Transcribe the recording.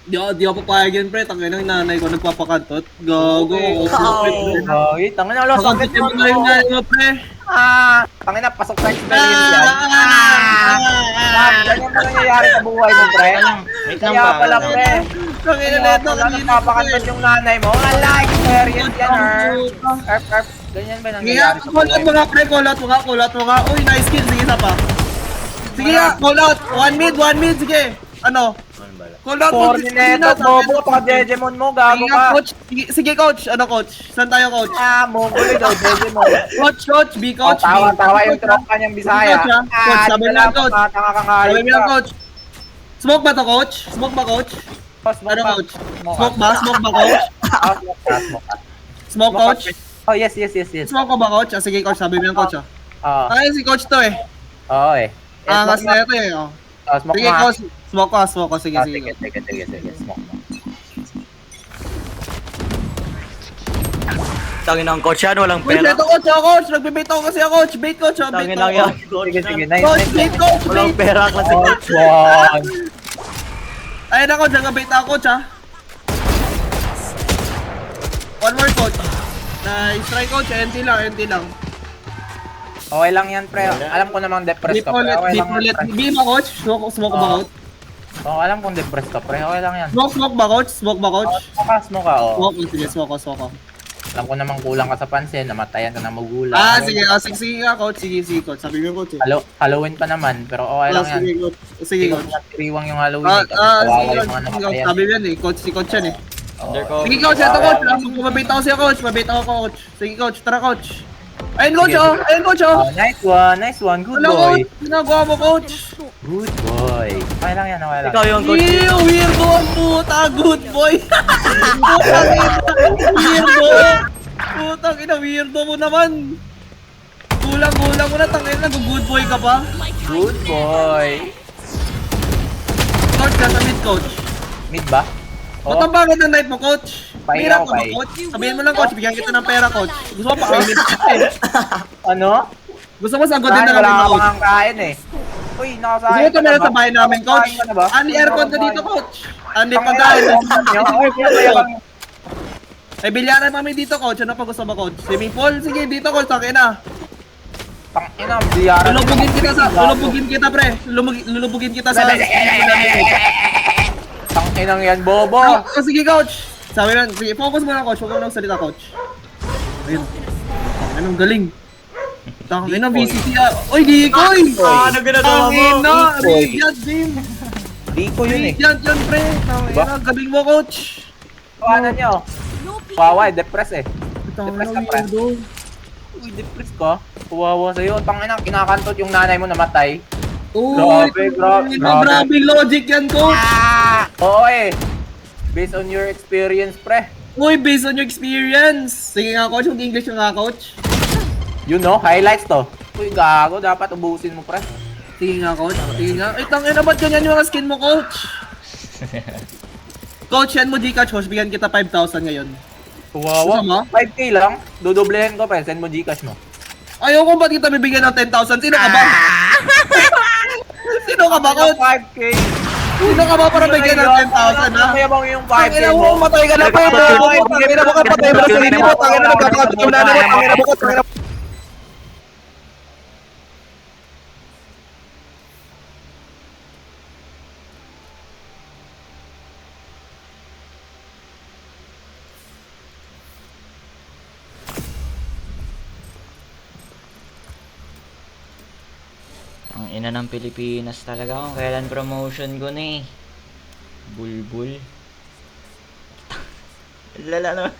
Di ako papayag yan, pre. Tangin ng nanay ko nagpapakantot. Gago. Gagi, tangin na, alas sakit Pakantot mo na yung nanay mo, pre. Tangin na, pasok sa experience yan. Ganyan ba nangyayari sa buhay mo, pre? Wait lang Kaya pa. pala, pre. Tangin na Kaya neto. pala nagpapakantot yung nanay mo. Wala, experience yan, Erp. Ganyan ba nangyayari sa Call out buhay? mo nga, pre. Call out mo nga. Uy, nice kill. Sige, isa pa. Sige nga, call out. One mid. Sige. Ano? Call out mo. Corneto, bobo, paka-Jejemon mo, gago Sige nga, ka. coach. Sige, coach. Ano, coach? Saan tayo, coach? Mongol daw, Jejemon. Coach. B, coach. Tawa yung tropa niyang Bisaya. Coach, coach, sabi di lang, na coach. tanga kang hayop Sabi mo lang, ka. coach. Smoke ba to, coach? Smoke ba, coach? Smoke Ano, pa. coach? Smoke ba, coach? Smoke ka. Smoke, coach? Oh, yes. Smoke ko ba, coach? Sige, coach. Sabi mo lang, coach. Ay, si coach to eh. Oo eh. Angas na ito eh. Oh. Smoke Sige, mo. coach. Smoke ko. Sige. Sige, smoke mo. Tangin ng coach yan, walang Wait, pera. ito, coach. Nagbibait ako kasi, coach. Bait, coach. Bait, Tangin coach. lang yan, coach. Sige, Coach, bait, coach. Walang Bait. pera kasi coach. One. Ayun na, coach. Nagbibait ako, coach, ha. One more, coach. Nice try, coach. NT lang. Okay lang yan, pre. Alam ko namang depressed ka, pre. Okay lang yan, pre. B ba, coach? Smoke ba, coach? Oo, alam kong depressed ka, pre. Okay lang yan. Smoke ba, coach? Smoke, Smoke ka, oo. Sige, smoke ko. Alam ko namang kulang ka sa pansin, namatayan ka ng magulang. Sige nga, coach. Sige, coach. Sabi mo, coach. Halloween pa naman, pero okay lang yan. Sige, coach. Sige, Hindi ko coach. pinagpiriwang yung Halloween eh, kasi kawawa yung mga namatayan. Sabi mo yan eh. Coach, si coach yan eh. Undercover. Sige, coach. Ito, coach. Mabait ako siya, coach. Coach. Sige, coach. Tara, coach. Ayun, coach, oh. Nice one. Good Wala, boy. coach. Ginagawa mo, coach. Good boy. Okay lang yan, okay lang. Ikaw yung coach. Ew, weirdo ang puta. Good boy. Putang ina. Weirdo. Putang ina, weirdo mo naman. Kulang mo na. Tangin na, good boy ka pa. Good boy. Coach, nasa mid, coach. Mid ba? Ba't ang bagay ng knife mo, coach? Pahinga Pera ko, ka ba, pahinga. coach? Sabihin mo lang, coach. Bigyan kita ng pera, coach. Gusto mo pa kainin kita eh. Ano? Gusto mo sagutin na Wala lang ka coach. pang kain eh. Uy, Gusto nakasahin mo ito meron sa bahay namin, coach? Ani aircon ka dito, coach. Ani pagkain. May bilyaran kami dito, coach. Ano pa gusto mo, coach? Swimming pool? Sige, dito, coach. Takin na. Tangina, biyaran. Lulubugin kita, pre. Lulubugin kita sa Tanginang yan, bobo. Sige, coach. Sabi lang, sige, focus mo lang, coach. Huwag mo lang salita, coach. Ayun. Anong galing. Tangin na, VCT ah. Oy, Dikoy! Ano ginagawa mo? Tangin na, Dikoy. Radiant, Jim. Di ko yun eh. Radiant yan, pre. Tangin Diba? na, galing mo, coach. Ano nyo? Kawawa eh, depress eh. Tangin Depress na, ka, pre. weirdo. Uy, depress ka? Kawawa sa'yo. Tanginang kinakantot yung nanay mo namatay. Uy, Grabe. grabe logic yan, coach. Oo eh. Based on your experience, pre. Uy, based on your experience. Sige nga, coach. Mag-English nga, coach. You know, highlights to. Uy, gago. Dapat ubusin mo, pre. Sige nga, coach. Sige nga. Ay, tangin na, ba't ganyan yung mga skin mo, coach? Coach, yan mo Gcash, coach. Bigyan kita 5,000 ngayon. Kawawa. Gusto mo? 5K lang. Dudoblehin ko, pre. Send mo Gcash mo. Ayaw ko, ba't kita bibigyan ng 10,000? Sino ka ba? Sino ka ba, coach? 5K. Sino ka ba para bigyan ng 10,000, ha? Kaya bang yung 5K Tangina mo? mo, matay ka na pa. Tangina mo ka, patay mo na sa hindi mo. Tangina mo, magkakataon na naman. Tangina mo ko, tangina mo. Ang ina ng Pilipinas talaga kung kailan promotion ko na eh. Bulbul. Lala naman.